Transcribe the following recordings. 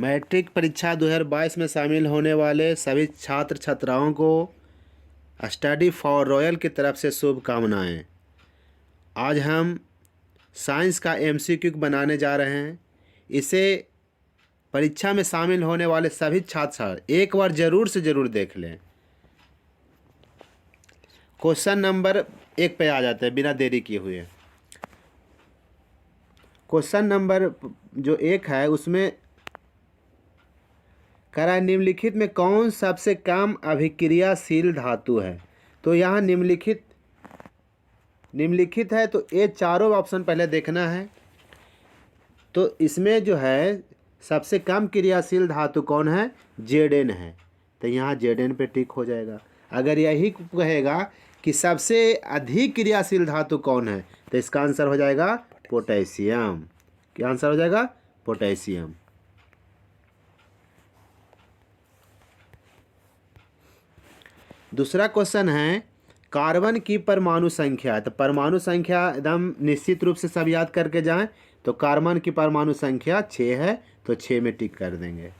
Matric परीक्षा 2022 में शामिल होने वाले सभी छात्र छात्राओं को स्टडी फॉर रॉयल की तरफ से शुभकामनाएं। आज हम साइंस का एमसीक्यू बनाने जा रहे हैं। इसे परीक्षा में शामिल होने वाले सभी छात्र एक बार ज़रूर से ज़रूर देख लें। क्वेश्चन नंबर 1 पे आ जाते हैं बिना देरी किए हुए। क्वेश्चन नंबर जो 1 है उसमें कह रहा है निम्नलिखित में कौन सबसे कम अभिक्रियाशील धातु है। तो यहाँ निम्नलिखित है तो ये चारों ऑप्शन पहले देखना है। तो इसमें जो है सबसे कम क्रियाशील धातु कौन है, Zn है। तो यहाँ Zn पे टिक हो जाएगा। अगर यही कहेगा कि सबसे अधिक क्रियाशील धातु कौन है तो इसका आंसर हो जाएगा पोटेशियम। क्या आंसर हो जाएगा? पोटेशियम। दूसरा क्वेश्चन है कार्बन की परमाणु संख्या। तो परमाणु संख्या एकदम निश्चित रूप से सब याद करके जाएं। तो कार्बन की परमाणु संख्या 6 है तो 6 में टिक कर देंगे।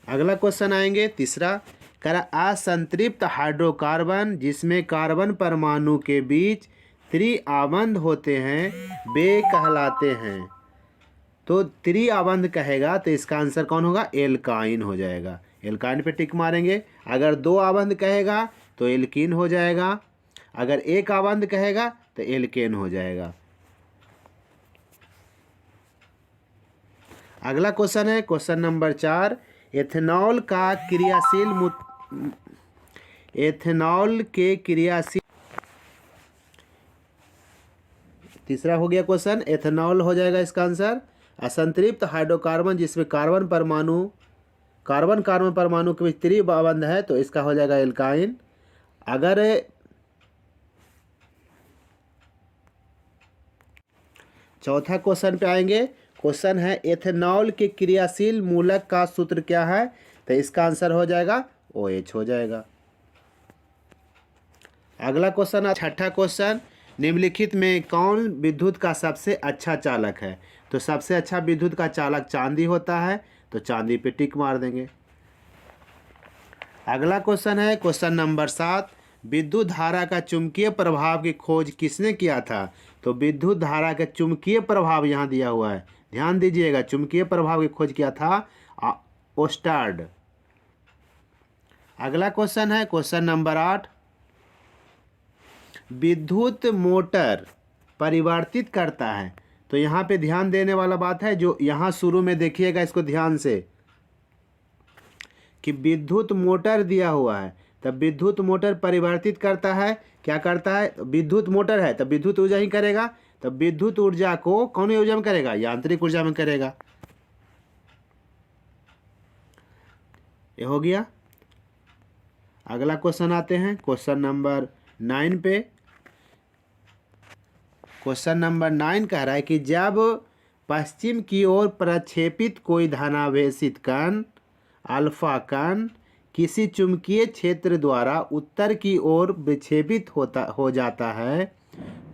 अगला क्वेश्चन आएंगे तीसरा। असंतृप्त हाइड्रोकार्बन जिसमें कार्बन परमाणु के बीच त्रिआबंध होते हैं वे कहलाते हैं। तो त्रिआबंध कहेगा तो इसका आंसर कौन होगा? एल्काइन हो जाएगा। एल्काइन पे टिक मारेंगे। अगर 2 आबंध कहेगा तो एल्कीन हो जाएगा। अगर 1 आबंध कहेगा तो एल्केन हो जाएगा। अगला क्वेश्चन है क्वेश्चन नंबर 4। एथेनॉल के क्रियाशील तीसरा हो गया क्वेश्चन। एथेनॉल हो जाएगा इसका आंसर। असंतृप्त हाइड्रोकार्बन जिसमें कार्बन परमाणु के बीच त्रिआबंध है तो इसका हो जाएगा एल्काइन। अगर चौथा क्वेश्चन पे आएंगे। क्वेश्चन है एथेनॉल के क्रियाशील मूलक का सूत्र क्या है। तो इसका आंसर हो जाएगा OH हो जाएगा। अगला क्वेश्चन छठा क्वेश्चन। निम्नलिखित में कौन विद्युत का सबसे अच्छा चालक है। तो सबसे अच्छा विद्युत का चालक चांदी होता है तो चांदी पे टिक मार देंगे। अगला क्वेश्चन है क्वेश्चन नंबर 7। विद्युत धारा का चुंबकीय प्रभाव की खोज किसने किया था। तो विद्युत धारा का चुंबकीय प्रभाव यहाँ दिया हुआ है, ध्यान दीजिएगा। चुंबकीय प्रभाव की खोज किया था ओस्टार्ड। अगला क्वेश्चन है क्वेश्चन नंबर 8। विद्युत मोटर परिवर्तित करता है। तो यहाँ पे ध्यान देने वाला बात है जो यहाँ शुरू में देखिएगा इसको ध्यान से कि विद्युत मोटर दिया हुआ है। तब विद्युत मोटर परिवर्तित करता है, क्या करता है? विद्युत मोटर है तब विद्युत ऊर्जा ही करेगा। तब विद्युत ऊर्जा को कौन ऊर्जा में करेगा? यांत्रिक ऊर्जा में करेगा। ये हो गया। अगला क्वेश्चन आते हैं क्वेश्चन नंबर 9 पे। क्वेश्चन नंबर 9 कह रहा है कि जब पश्चिम की ओर प्रक्षेपित कोई धनावेशित कण अल्फा कण किसी चुंबकीय क्षेत्र द्वारा उत्तर की ओर विक्षेपित हो जाता है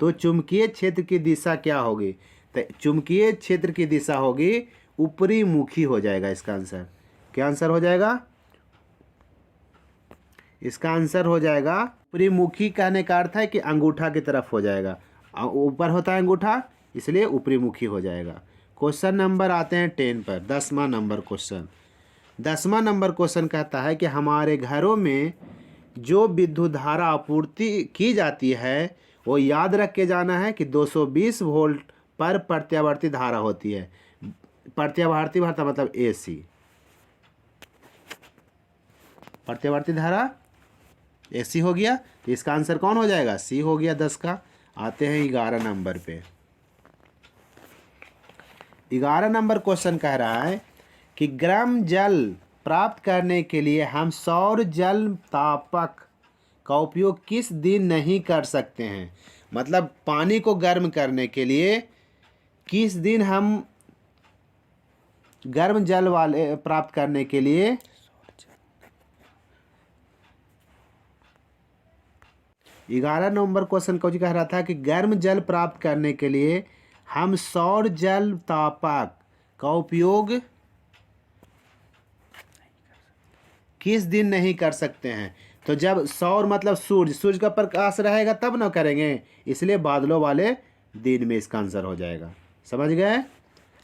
तो चुंबकीय क्षेत्र की दिशा क्या होगी? तो चुंबकीय क्षेत्र की दिशा होगी ऊपरी मुखी हो जाएगा। इसका आंसर क्या आंसर हो जाएगा? इसका आंसर हो जाएगा ऊपरी मुखी। कहने का अर्थ है कि अंगूठा की तरफ हो जाएगा। ऊपर होता है अंगूठा इसलिए ऊपरी मुखी हो जाएगा। क्वेश्चन नंबर आते हैं 10 पर। 10वां नंबर क्वेश्चन। 10वां नंबर क्वेश्चन कहता है कि हमारे घरों में जो विद्युत धारा आपूर्ति की जाती है वो याद रख के जाना है कि 220 वोल्ट पर प्रत्यावर्ती धारा होती है। प्रत्यावर्ती धारा मतलब AC। प्रत्यावर्ती धारा AC हो गया। तो इसका आंसर कौन हो जाएगा? C हो गया 10 का। आते हैं 11 नंबर पे। 11 नंबर क्वेश्चन कह रहा है कि गर्म जल प्राप्त करने के लिए हम सौर जल तापक का उपयोग किस दिन नहीं कर सकते हैं। मतलब पानी को गर्म करने के लिए किस दिन हम गर्म जल वाले प्राप्त करने के लिए 11 नंबर क्वेश्चन को कह रहा था कि गर्म जल प्राप्त करने के लिए हम सौर जल तापक का उपयोग किस दिन नहीं कर सकते हैं? तो जब सौर मतलब सूर्य का प्रकाश रहेगा तब ना करेंगे, इसलिए बादलों वाले दिन में इसका आंसर हो जाएगा। समझ गए?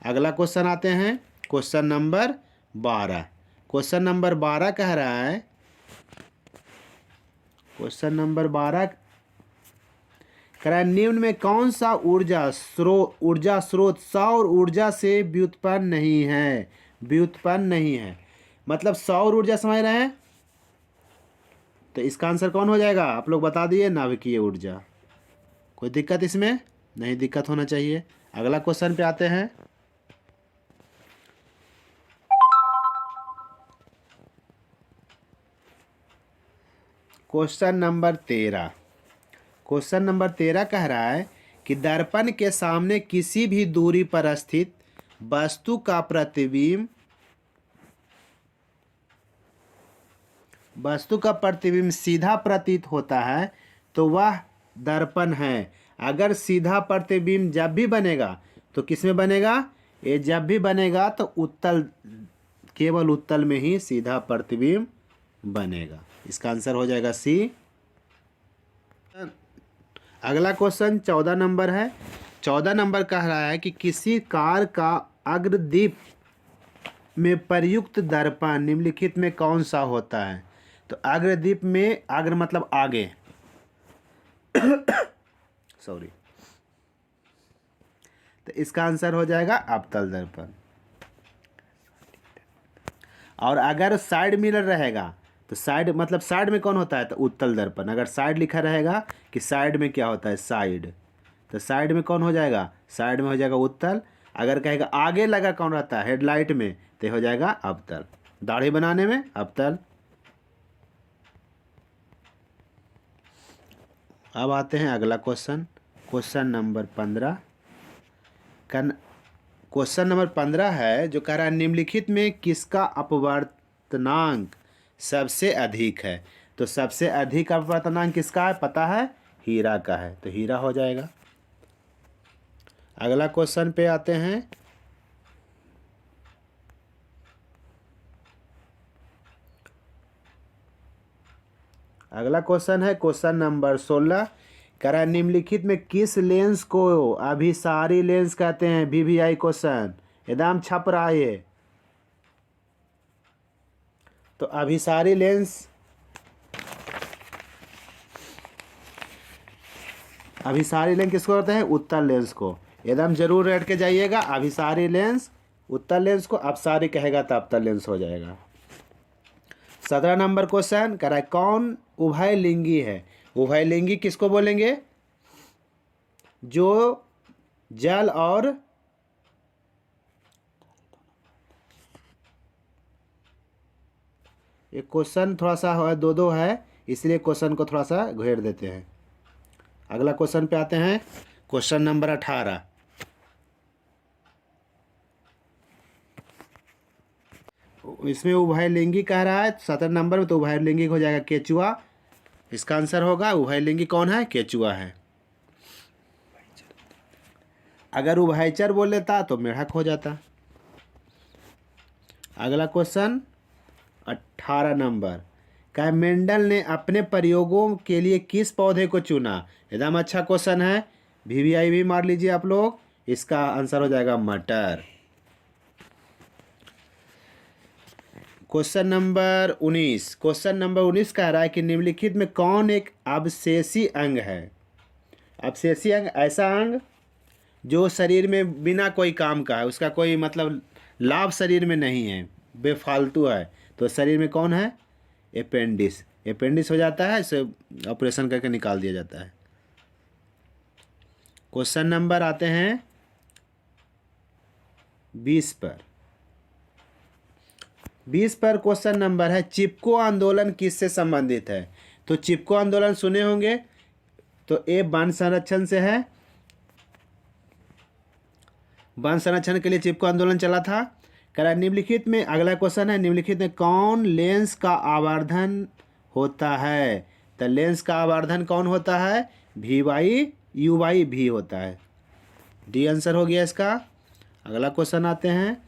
अगला क्वेश्चन आते हैं, क्वेश्चन नंबर 12। क्वेश्चन नंबर 12 कह रहा है, क्वेश्चन नंबर 12 कह रहा है निम्न में कौन सा ऊर्जा स्रोत सौर ऊर्जा से व्युत्पन्न नहीं है? व्युत्पन्न नहीं है मतलब सौर ऊर्जा समझ रहे हैं, तो इसका आंसर कौन हो जाएगा? आप लोग बता दिए, नाभिकीय ऊर्जा। कोई दिक्कत इसमें नहीं, दिक्कत होना चाहिए। अगला क्वेश्चन पे आते हैं, क्वेश्चन नंबर 13। क्वेश्चन नंबर 13 कह रहा है कि दर्पण के सामने किसी भी दूरी पर स्थित वस्तु का प्रतिबिंब सीधा प्रतीत होता है तो वह दर्पण है। अगर सीधा प्रतिबिंब जब भी बनेगा तो किस में बनेगा? ये जब भी बनेगा तो उत्तल, केवल उत्तल में ही सीधा प्रतिबिंब बनेगा। इसका आंसर हो जाएगा सी। अगला क्वेश्चन 14 नंबर है। 14 नंबर कह रहा है कि किसी कार का अग्रदीप में प्रयुक्त दर्पण निम्नलिखित में कौन सा होता है? तो अग्रदीप में, अग्र मतलब आगे सॉरी, तो इसका आंसर हो जाएगा अवतल दर्पण। और अगर साइड मिरर रहेगा तो साइड मतलब साइड में कौन होता है? तो उत्तल दर्पण। अगर साइड लिखा रहेगा कि साइड में क्या होता है? साइड, तो साइड में कौन हो जाएगा? साइड में हो जाएगा उत्तल। अगर कहेगा आगे लगा कौन रहता है? हेडलाइट में, तो हो जाएगा अवतल। दाढ़ी बनाने में अवतल। अब आते हैं अगला question, question number 15। Question number 15 है जो कह रहा है निम्नलिखित में किसका अपवर्तनांक सबसे अधिक है? तो सबसे अधिक अपवर्तनांक किसका है पता है? हीरा का है, तो हीरा हो जाएगा। अगला क्वेश्चन पे आते हैं, अगला क्वेश्चन है क्वेश्चन नंबर 16। कह रहा है निम्नलिखित में किस लेंस को अभिसारी लेंस कहते हैं? VVI क्वेश्चन एकदम छप रहा है ये। तो अभिसारी लेंस, अभिसारी लेंस किसको कहते हैं? उत्तल लेंस को। एकदम जरूर रट के जाइएगा, अभिसारी लेंस उत्तल लेंस को, अपसारी कहेगा तो अवतल लेंस हो जाएगा। 17 नंबर क्वेश्चन कह रहा है कौन उभयलिंगी है? उभयलिंगी किसको बोलेंगे? जो जल और ये क्वेश्चन थोड़ा सा है, दो है, इसलिए क्वेश्चन को थोड़ा सा घेर देते हैं। अगला क्वेश्चन पे आते हैं, क्वेश्चन नंबर 18। इसमें उभयलिंगी कह रहा है 17 नंबर में, तो उभयलिंगी हो जाएगा केचुआ। इसका आंसर होगा उभयलिंगी कौन है? केचुआ है। अगर उभयचर बोल लेता तो मेढक हो जाता। अगला क्वेश्चन 18 नंबर का मेंडल ने अपने प्रयोगों के लिए किस पौधे को चुना? एकदम अच्छा क्वेश्चन है, VVI भी मार लीजिए आप लोग। इसका आंसर हो जाएगा मटर। Question number 19। क्वेश्चन नंबर 19 कह रहा है कि निम्नलिखित में कौन एक अवशेषी अंग है? अवशेषी अंग ऐसा अंग जो शरीर में बिना कोई काम का है, उसका कोई मतलब लाभ शरीर में नहीं है, बेफालतू है, तो शरीर में कौन है? अपेंडिस। अपेंडिस हो जाता है, इसे ऑपरेशन करके निकाल दिया जाता है। क्वेश्चन नंबर आते हैं 20 पर। 20 पर क्वेश्चन नंबर है चिपको आंदोलन किससे संबंधित है? तो चिपको आंदोलन सुने होंगे, तो ए वन संरक्षण से है। वन संरक्षण के लिए चिपको आंदोलन चला था। कह रहा है निम्नलिखित में, अगला क्वेश्चन है निम्नलिखित में कौन लेंस का आवर्धन होता है? तो लेंस का आवर्धन कौन होता है? VY UY भी होता है। डी आंसर हो गया इसका। अगला क्वेश्चन आते हैं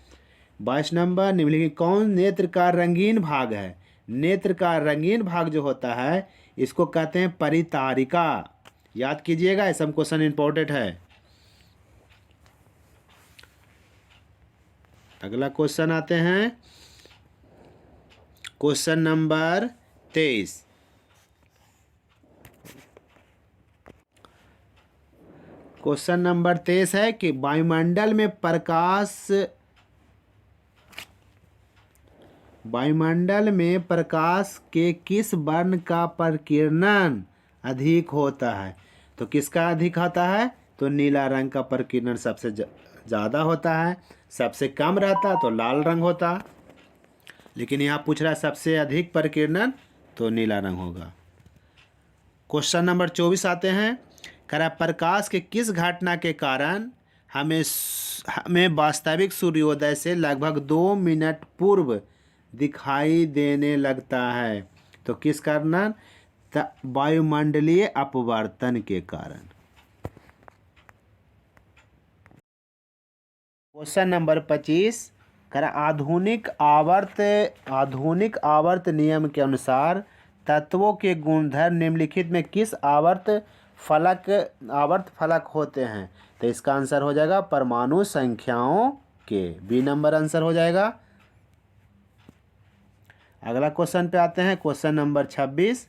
22 नंबर, निम्नलिखित कौन नेत्र का रंगीन भाग है? नेत्र का रंगीन भाग जो होता है इसको कहते हैं परितारिका। याद कीजिएगा, ये सब क्वेश्चन इंपॉर्टेंट है। अगला क्वेश्चन आते हैं क्वेश्चन नंबर 23। क्वेश्चन नंबर 23 है कि वायुमंडल में प्रकाश के किस वर्ण का प्रकीर्णन अधिक होता है? तो किसका अधिक होता है? तो नीला रंग का प्रकीर्णन सबसे ज़्यादा होता है। सबसे कम रहता तो लाल रंग होता, लेकिन यहाँ पूछ रहा है सबसे अधिक प्रकीर्णन, तो नीला रंग होगा। क्वेश्चन नंबर 24 आते हैं। कह रहा प्रकाश के किस घटना के कारण हमें वास्तविक सूर्योदय से लगभग 2 मिनट पूर्व दिखाई देने लगता है? तो किस कारण? वायुमंडलीय अपवर्तन के कारण। क्वेश्चन नंबर 25 कह रहा आधुनिक आवर्त नियम के अनुसार तत्वों के गुणधर्म निम्नलिखित में किस आवर्त फलक होते हैं? तो इसका आंसर हो जाएगा परमाणु संख्याओं के। बी नंबर आंसर हो जाएगा। अगला क्वेश्चन पे आते हैं, क्वेश्चन नंबर 26।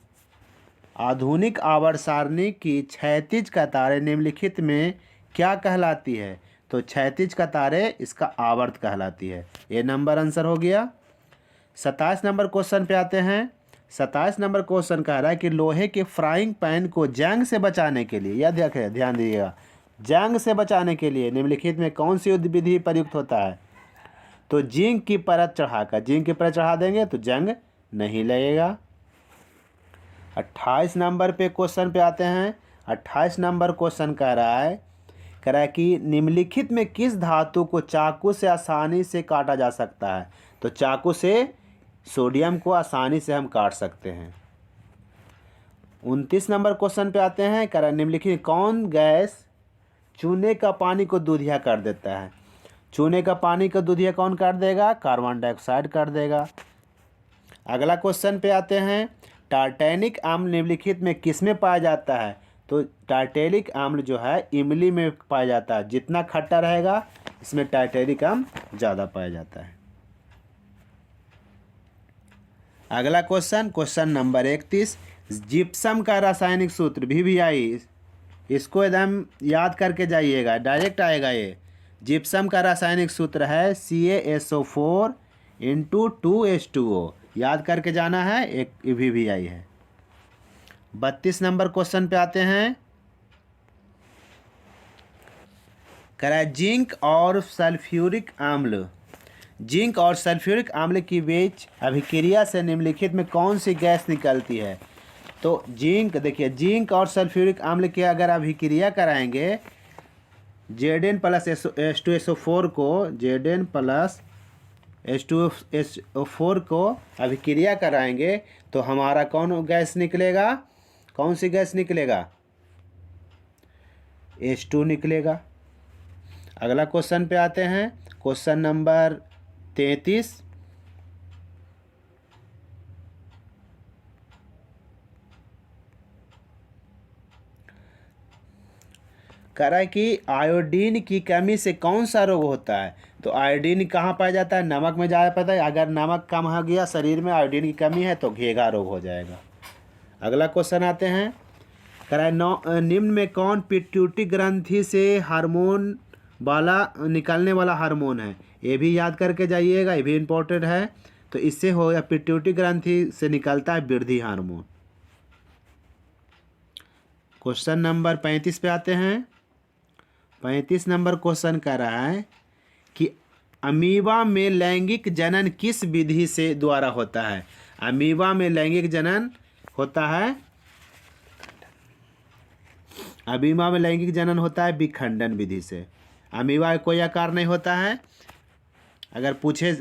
आधुनिक आवर्त सारणी की क्षैतिज कतारें निम्नलिखित में क्या कहलाती है? तो क्षैतिज कतारें इसका आवर्त कहलाती है। ए नंबर आंसर हो गया। 27 नंबर क्वेश्चन पे आते हैं। 27 नंबर क्वेश्चन कह रहा है कि लोहे के फ्राइंग पैन को जंग से बचाने के लिए, यह ध्यान दीजिएगा, जंग से बचाने के लिए निम्नलिखित में कौन सी विधि प्रयुक्त होता है? तो जिंक की परत चढ़ा देंगे तो जंग नहीं लगेगा। 28 नंबर पे क्वेश्चन पे आते हैं। 28 नंबर क्वेश्चन कह रहा है कि निम्नलिखित में किस धातु को चाकू से आसानी से काटा जा सकता है? तो चाकू से सोडियम को आसानी से हम काट सकते हैं। 29 नंबर क्वेश्चन पे आते हैं। कह रहा है निम्नलिखित कौन गैस चूने का पानी को दूधिया कर देता है? चूने का पानी को दूधिया कौन कर देगा? कार्बन डाइऑक्साइड कर देगा। अगला क्वेश्चन पे आते हैं। टार्टेनिक अम्ल निम्नलिखित में किस में पाया जाता है? तो टार्टेनिक अम्ल जो है इमली में पाया जाता है। जितना खट्टा रहेगा इसमें टार्टेनिक अम्ल ज़्यादा पाया जाता है। अगला क्वेश्चन नंबर 31। जिप्सम का रासायनिक सूत्र VVI, इसको एकदम याद करके जाइएगा, डायरेक्ट आएगा ये। जिप्सम का रासायनिक सूत्र है CaSO4 × 2H2O। याद करके जाना है, एक VVI है। 32 नंबर क्वेश्चन पे आते हैं। कह रहा है जिंक और सल्फ्यूरिक अम्ल की बीच अभिक्रिया से निम्नलिखित में कौन सी गैस निकलती है? तो जिंक और सल्फ्यूरिक अम्ल की अगर अभिक्रिया कराएंगे, Zn+H2SO4 को अभिक्रिया कराएंगे तो हमारा कौन गैस निकलेगा? कौन सी गैस निकलेगा? H2 निकलेगा। अगला क्वेश्चन पे आते हैं, क्वेश्चन नंबर 33। कह रहा है कि आयोडीन की कमी से कौन सा रोग होता है? तो आयोडीन कहाँ पाया जाता है? नमक में ज़्यादा पाता है। अगर नमक कम हो गया शरीर में, आयोडीन की कमी है, तो घेघा रोग हो जाएगा। अगला क्वेश्चन आते हैं। कह रहा है निम्न में कौन पिट्यूटरी ग्रंथि से हार्मोन निकलने वाला हार्मोन है? ये भी याद करके जाइएगा, ये भी इम्पोर्टेंट है। तो इससे हो या पिट्यूटरी ग्रंथि से निकलता है वृद्धि हार्मोन। क्वेश्चन नंबर 35 पे आते हैं। 35 नंबर क्वेश्चन कह रहा है कि अमीबा में लैंगिक जनन किस विधि से द्वारा होता है? अमीबा में लैंगिक जनन होता है विखंडन विधि से। अमीबा कोई आकार नहीं होता है। अगर पूछे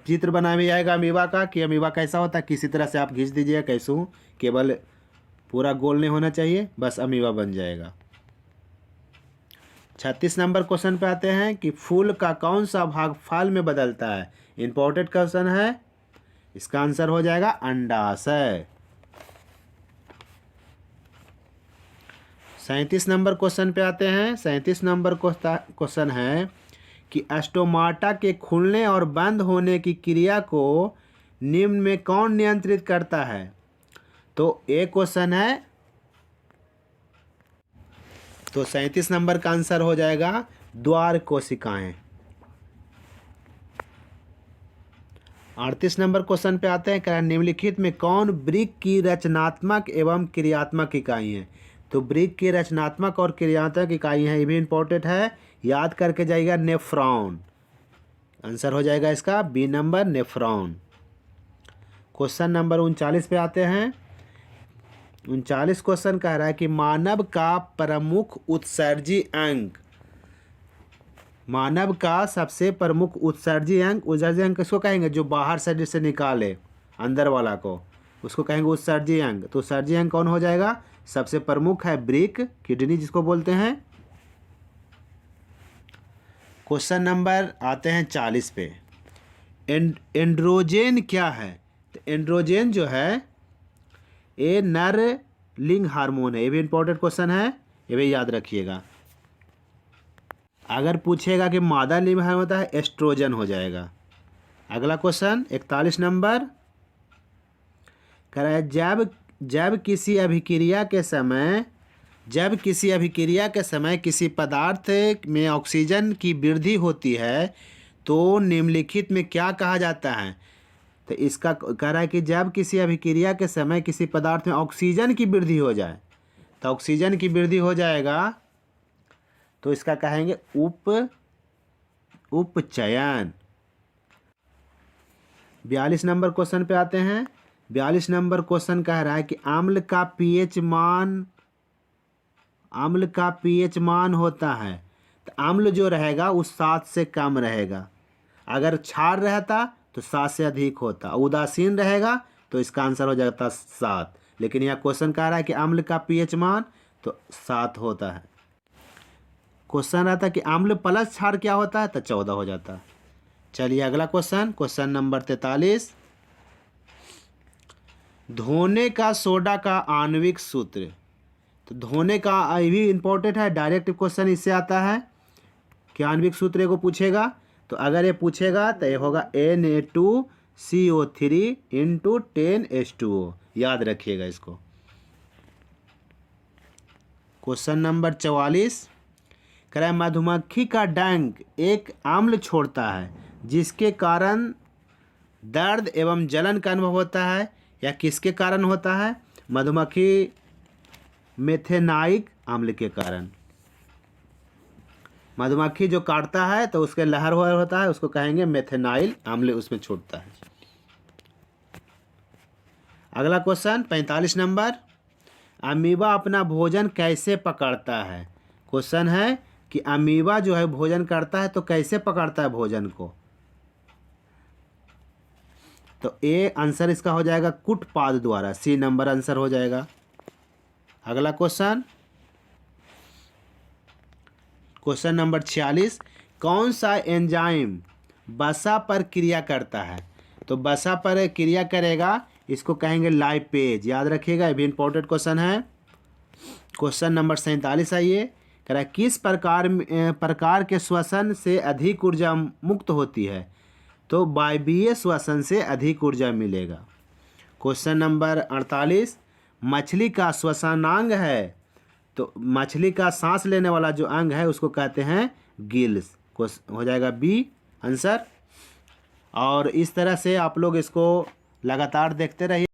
चित्र बना भी आएगा अमीबा का कि अमीबा कैसा होता है, किसी तरह से आप खींच दीजिए, कैसे केवल पूरा गोल नहीं होना चाहिए, बस अमीबा बन जाएगा। 36 नंबर क्वेश्चन पे आते हैं कि फूल का कौन सा भाग फल में बदलता है? इम्पोर्टेंट क्वेश्चन है, इसका आंसर हो जाएगा अंडाशय। 37 नंबर क्वेश्चन पे आते हैं। 37 नंबर क्वेश्चन है कि स्टोमाटा के खुलने और बंद होने की क्रिया को निम्न में कौन नियंत्रित करता है? तो एक क्वेश्चन है, तो 37 नंबर का आंसर हो जाएगा द्वार कोशिकाएं। 38 नंबर क्वेश्चन पे आते हैं, निम्नलिखित में कौन वृक्क की रचनात्मक एवं क्रियात्मक इकाई है? तो वृक्क की रचनात्मक और क्रियात्मक इकाई है, ये भी इंपॉर्टेंट है, याद करके जाइएगा, नेफ्रॉन। आंसर हो जाएगा इसका B number, nephron. Question number 39 पे आते हैं। 39 क्वेश्चन कह रहा है कि मानव का प्रमुख उत्सर्जी अंग, मानव का सबसे प्रमुख उत्सर्जी अंग, उत्सर्जी अंग किसको कहेंगे? जो बाहर शरीर से निकाले अंदर वाला को, उसको कहेंगे उत्सर्जी अंग। तो उत्सर्जी अंग कौन हो जाएगा? सबसे प्रमुख है वृक्क, किडनी जिसको बोलते हैं। क्वेश्चन नंबर आते हैं 40 पे। एंड्रोजन क्या है? तो एंड्रोजन जो है ये नर लिंग हार्मोन है, ये भी इंपॉर्टेंट क्वेश्चन है, ये भी याद रखिएगा। अगर पूछेगा कि मादा लिंग हार्मोन होता है, एस्ट्रोजन हो जाएगा। अगला क्वेश्चन 41 नंबर कह रहा है जब किसी अभिक्रिया के समय किसी पदार्थ में ऑक्सीजन की वृद्धि होती है तो निम्नलिखित में क्या कहा जाता है? तो इसका कह रहा है कि जब किसी अभिक्रिया के समय किसी पदार्थ में ऑक्सीजन की वृद्धि हो जाए, तो ऑक्सीजन की वृद्धि हो जाएगा तो इसका कहेंगे उपचयन। 42 नंबर क्वेश्चन पे आते हैं। 42 नंबर क्वेश्चन कह रहा है कि अम्ल का पीएच मान होता है, तो अम्ल जो रहेगा वो 7 से कम रहेगा। अगर क्षार रहता तो 7 से अधिक होता, उदासीन रहेगा तो इसका आंसर हो जाता 7। लेकिन यह क्वेश्चन कह रहा है कि अम्ल का पीएच मान तो 7 होता है। क्वेश्चन रहता है कि अम्ल प्लस क्षार क्या होता है, तो 14 हो जाता है। चलिए अगला क्वेश्चन नंबर 43। धोने का सोडा का आणविक सूत्र। तो धोने का ये भी इंपॉर्टेंट है, डायरेक्ट क्वेश्चन इससे आता है कि आणविक सूत्र को पूछेगा। तो अगर ये पूछेगा तो ये होगा Na2CO3 × 10H2O, याद रखिएगा इसको। क्वेश्चन नंबर 44 कह रहा है मधुमक्खी का डंक एक अम्ल छोड़ता है जिसके कारण दर्द एवं जलन का अनुभव होता है, या किसके कारण होता है? मधुमक्खी मेथेनाइक अम्ल के कारण। मधुमक्खी जो काटता है तो उसके लहर होता है, उसको कहेंगे मेथेनाइल अम्ल, उसमें छूटता है। अगला क्वेश्चन 45 नंबर, अमीबा अपना भोजन कैसे पकड़ता है? क्वेश्चन है कि अमीबा जो है भोजन करता है तो कैसे पकड़ता है भोजन को? तो ए आंसर इसका हो जाएगा कुटपाद द्वारा, सी नंबर आंसर हो जाएगा। अगला क्वेश्चन नंबर 46, कौन सा एंजाइम वसा पर क्रिया करता है? तो वसा पर क्रिया करेगा, इसको कहेंगे लाइपेज, याद रखिएगा, ये भी इंपॉर्टेंट क्वेश्चन है। क्वेश्चन नंबर 47 आइए, कह रहा है किस प्रकार के श्वसन से अधिक ऊर्जा मुक्त होती है? तो वायवीय श्वसन से अधिक ऊर्जा मिलेगा। क्वेश्चन नंबर 48, मछली का श्वसनांग है, तो मछली का सांस लेने वाला जो अंग है उसको कहते हैं गिल्स, हो जाएगा बी आंसर। और इस तरह से आप लोग इसको लगातार देखते रहिए।